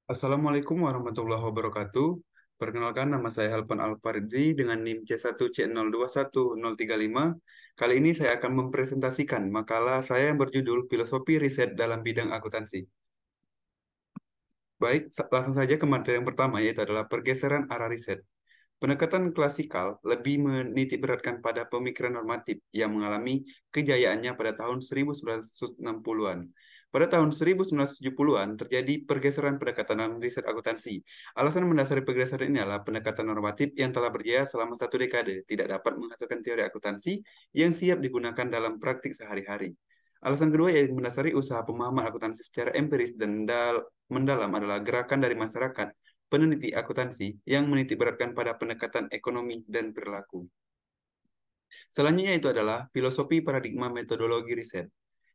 Assalamualaikum warahmatullahi wabarakatuh. Perkenalkan, nama saya Helpan Alpardi dengan NIM C1C021035. Kali ini saya akan mempresentasikan makalah saya yang berjudul Filosofi Riset dalam Bidang Akuntansi. Baik, langsung saja ke materi yang pertama, yaitu adalah pergeseran arah riset. Pendekatan klasikal lebih menitikberatkan pada pemikiran normatif yang mengalami kejayaannya pada tahun 1960-an. Pada tahun 1970-an terjadi pergeseran pendekatan dalam riset akuntansi. Alasan mendasari pergeseran ini adalah pendekatan normatif yang telah berjaya selama satu dekade tidak dapat menghasilkan teori akuntansi yang siap digunakan dalam praktik sehari-hari. Alasan kedua yang mendasari usaha pemahaman akuntansi secara empiris dan mendalam adalah gerakan dari masyarakat peneliti akuntansi yang menitikberatkan pada pendekatan ekonomi dan perilaku. Selanjutnya itu adalah filosofi paradigma metodologi riset.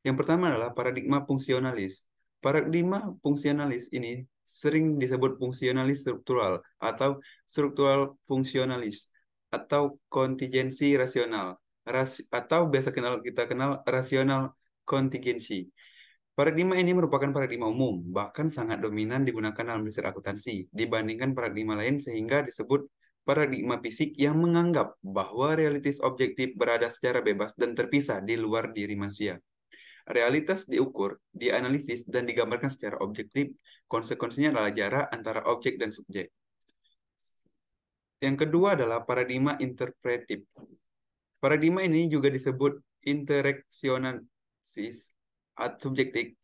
Yang pertama adalah paradigma fungsionalis. Paradigma fungsionalis ini sering disebut fungsionalis struktural atau struktural fungsionalis atau kontingensi rasional atau biasa kita kenal rasional kontingensi. Paradigma ini merupakan paradigma umum, bahkan sangat dominan digunakan dalam riset akuntansi dibandingkan paradigma lain sehingga disebut paradigma fisik yang menganggap bahwa realitas objektif berada secara bebas dan terpisah di luar diri manusia. Realitas diukur, dianalisis, dan digambarkan secara objektif. Konsekuensinya adalah jarak antara objek dan subjek. Yang kedua adalah paradigma interpretif. Paradigma ini juga disebut interaksionalis subjektif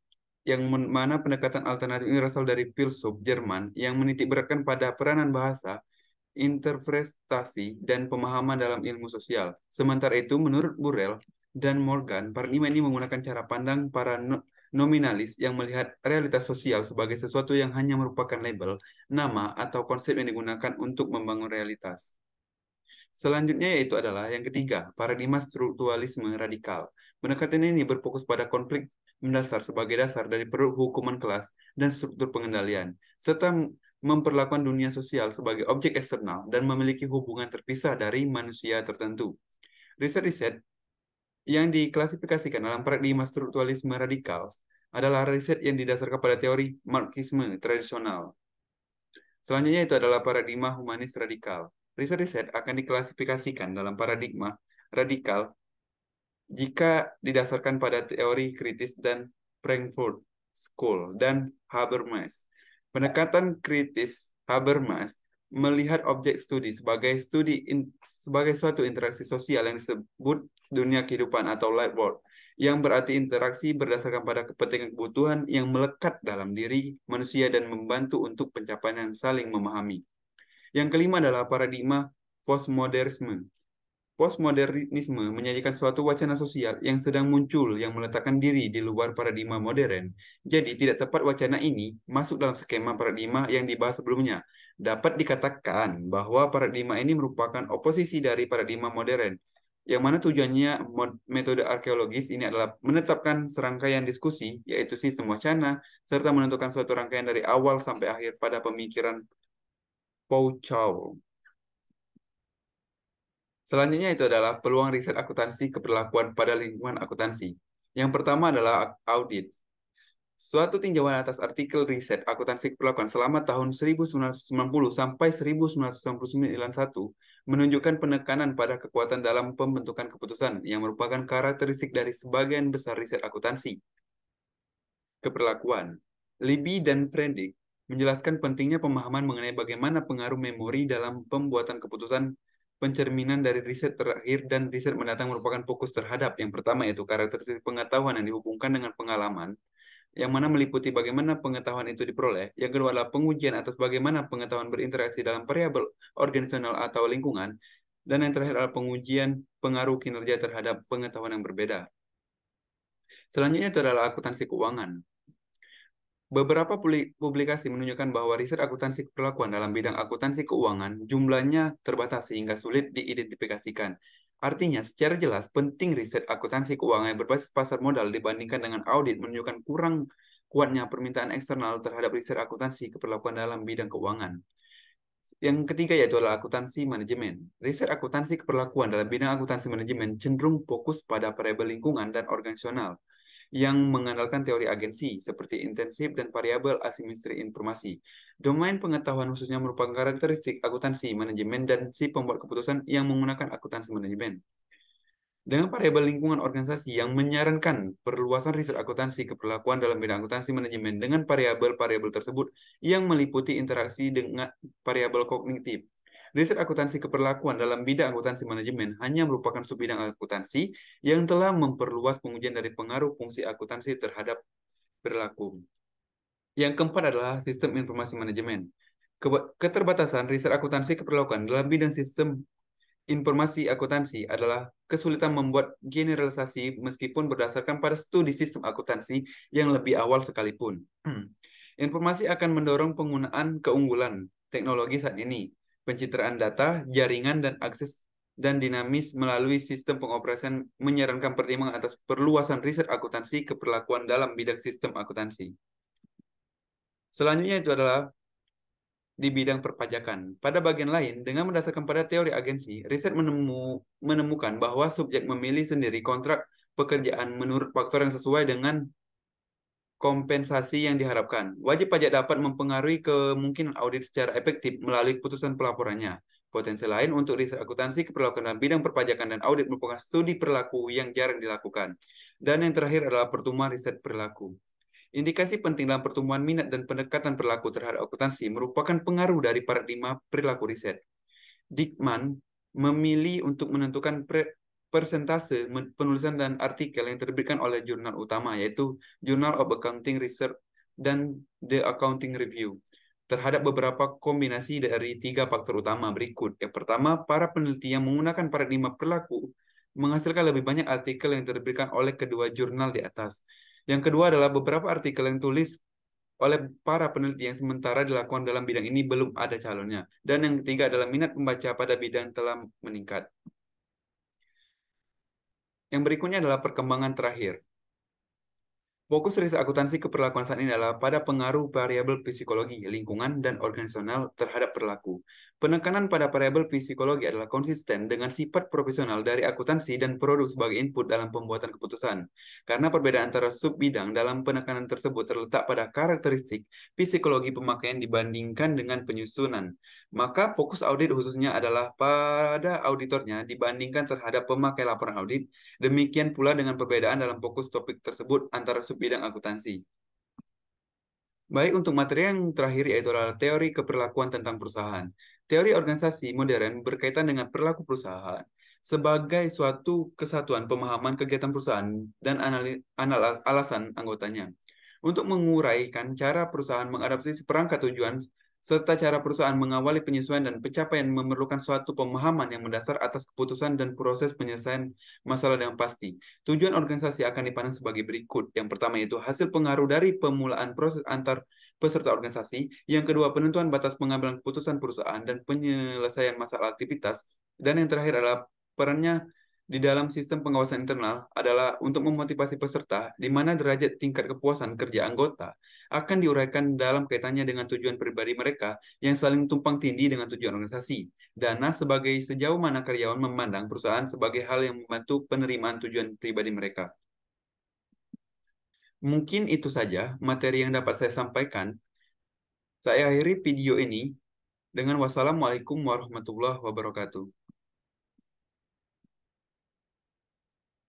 yang mana pendekatan alternatif ini berasal dari filsuf Jerman yang menitikberatkan pada peranan bahasa, interpretasi, dan pemahaman dalam ilmu sosial. Sementara itu, menurut Burrell dan Morgan, paradigma ini menggunakan cara pandang para nominalis yang melihat realitas sosial sebagai sesuatu yang hanya merupakan label, nama, atau konsep yang digunakan untuk membangun realitas. Selanjutnya yaitu adalah yang ketiga, paradigma strukturalisme radikal. Pendekatan ini berfokus pada konflik mendasar sebagai dasar dari hukuman kelas dan struktur pengendalian, serta memperlakukan dunia sosial sebagai objek eksternal dan memiliki hubungan terpisah dari manusia tertentu. Riset-riset yang diklasifikasikan dalam paradigma strukturalisme radikal adalah riset yang didasarkan pada teori Marxisme tradisional. Selanjutnya itu adalah paradigma humanis radikal. Riset-riset akan diklasifikasikan dalam paradigma radikal jika didasarkan pada teori kritis dan Frankfurt School dan Habermas. Pendekatan kritis Habermas melihat objek studi sebagai suatu interaksi sosial yang disebut dunia kehidupan atau life world, yang berarti interaksi berdasarkan pada kepentingan kebutuhan yang melekat dalam diri manusia dan membantu untuk pencapaian yang saling memahami. Yang kelima adalah paradigma postmodernisme. Postmodernisme menyajikan suatu wacana sosial yang sedang muncul yang meletakkan diri di luar paradigma modern. Jadi tidak tepat wacana ini masuk dalam skema paradigma yang dibahas sebelumnya. Dapat dikatakan bahwa paradigma ini merupakan oposisi dari paradigma modern, yang mana tujuannya metode arkeologis ini adalah menetapkan serangkaian diskusi, yaitu sistem wacana, serta menentukan suatu rangkaian dari awal sampai akhir pada pemikiran Pouchau. Selanjutnya itu adalah peluang riset akuntansi keberlakuan pada lingkungan akuntansi. Yang pertama adalah audit. Suatu tinjauan atas artikel riset akuntansi keberlakuan selama tahun 1990 sampai 1991 menunjukkan penekanan pada kekuatan dalam pembentukan keputusan yang merupakan karakteristik dari sebagian besar riset akuntansi keberlakuan. Libby dan Frendik menjelaskan pentingnya pemahaman mengenai bagaimana pengaruh memori dalam pembuatan keputusan. Pencerminan dari riset terakhir dan riset mendatang merupakan fokus terhadap yang pertama yaitu karakteristik pengetahuan yang dihubungkan dengan pengalaman, yang mana meliputi bagaimana pengetahuan itu diperoleh. Yang kedua adalah pengujian atas bagaimana pengetahuan berinteraksi dalam variabel organisasional atau lingkungan. Dan yang terakhir adalah pengujian pengaruh kinerja terhadap pengetahuan yang berbeda. Selanjutnya itu adalah akuntansi keuangan. Beberapa publikasi menunjukkan bahwa riset akuntansi keperlakuan dalam bidang akuntansi keuangan jumlahnya terbatas sehingga sulit diidentifikasikan. Artinya, secara jelas, penting riset akuntansi keuangan yang berbasis pasar modal dibandingkan dengan audit menunjukkan kurang kuatnya permintaan eksternal terhadap riset akuntansi keperlakuan dalam bidang keuangan. Yang ketiga yaitu adalah akuntansi manajemen. Riset akuntansi keperlakuan dalam bidang akuntansi manajemen cenderung fokus pada variabel lingkungan dan organisasional, yang mengandalkan teori agensi, seperti intensif dan variabel asimetri informasi. Domain pengetahuan khususnya merupakan karakteristik akuntansi manajemen dan si pembuat keputusan yang menggunakan akuntansi manajemen. Dengan variabel lingkungan organisasi yang menyarankan perluasan riset akuntansi keperlakuan dalam bidang akuntansi manajemen dengan variabel-variabel tersebut yang meliputi interaksi dengan variabel kognitif. Riset akuntansi keperlakuan dalam bidang akuntansi manajemen hanya merupakan subbidang akuntansi yang telah memperluas pengujian dari pengaruh fungsi akuntansi terhadap perilaku. Yang keempat adalah sistem informasi manajemen. Keterbatasan riset akuntansi keperlakuan dalam bidang sistem informasi akuntansi adalah kesulitan membuat generalisasi meskipun berdasarkan pada studi sistem akuntansi yang lebih awal sekalipun. Informasi akan mendorong penggunaan keunggulan teknologi saat ini, pencitraan data, jaringan, dan akses dan dinamis melalui sistem pengoperasian menyarankan pertimbangan atas perluasan riset akuntansi keperlakuan dalam bidang sistem akuntansi. Selanjutnya itu adalah di bidang perpajakan. Pada bagian lain, dengan mendasarkan pada teori agensi, riset menemukan bahwa subjek memilih sendiri kontrak pekerjaan menurut faktor yang sesuai dengan kompensasi yang diharapkan. Wajib pajak dapat mempengaruhi kemungkinan audit secara efektif melalui keputusan pelaporannya. Potensi lain untuk riset akuntansi keperlakuan dalam bidang perpajakan dan audit merupakan studi perilaku yang jarang dilakukan. Dan yang terakhir adalah pertemuan riset perilaku. Indikasi penting dalam pertumbuhan minat dan pendekatan perilaku terhadap akuntansi merupakan pengaruh dari paradigma perilaku riset. Dickman memilih untuk menentukan persentase penulisan dan artikel yang terbitkan oleh jurnal utama, yaitu Journal of Accounting Research dan The Accounting Review, terhadap beberapa kombinasi dari 3 faktor utama berikut. Yang pertama, para peneliti yang menggunakan paradigma perilaku menghasilkan lebih banyak artikel yang terbitkan oleh kedua jurnal di atas. Yang kedua adalah beberapa artikel yang tulis oleh para peneliti yang sementara dilakukan dalam bidang ini belum ada calonnya. Dan yang ketiga adalah minat pembaca pada bidang telah meningkat. Yang berikutnya adalah perkembangan terakhir. Fokus riset akuntansi keperlakuan saat ini adalah pada pengaruh variabel psikologi, lingkungan, dan organisasional terhadap perilaku. Penekanan pada variabel psikologi adalah konsisten dengan sifat profesional dari akuntansi dan produk sebagai input dalam pembuatan keputusan. Karena perbedaan antara sub-bidang dalam penekanan tersebut terletak pada karakteristik psikologi pemakaian dibandingkan dengan penyusunan. Maka fokus audit khususnya adalah pada auditornya dibandingkan terhadap pemakai laporan audit. Demikian pula dengan perbedaan dalam fokus topik tersebut antara subbidang akuntansi. Baik, untuk materi yang terakhir yaitu adalah teori keperlakuan tentang perusahaan. Teori organisasi modern berkaitan dengan perilaku perusahaan sebagai suatu kesatuan pemahaman kegiatan perusahaan dan alasan anggotanya. Untuk menguraikan cara perusahaan mengadopsi seperangkat tujuan serta cara perusahaan mengawali penyesuaian dan pencapaian memerlukan suatu pemahaman yang mendasar atas keputusan dan proses penyelesaian masalah yang pasti. Tujuan organisasi akan dipandang sebagai berikut. Yang pertama yaitu hasil pengaruh dari pemulaan proses antar peserta organisasi. Yang kedua, penentuan batas pengambilan keputusan perusahaan dan penyelesaian masalah aktivitas. Dan yang terakhir adalah perannya di dalam sistem pengawasan internal adalah untuk memotivasi peserta di mana derajat tingkat kepuasan kerja anggota akan diuraikan dalam kaitannya dengan tujuan pribadi mereka yang saling tumpang tindih dengan tujuan organisasi. Dana sebagai sejauh mana karyawan memandang perusahaan sebagai hal yang membantu penerimaan tujuan pribadi mereka. Mungkin itu saja materi yang dapat saya sampaikan. Saya akhiri video ini dengan wassalamualaikum warahmatullahi wabarakatuh.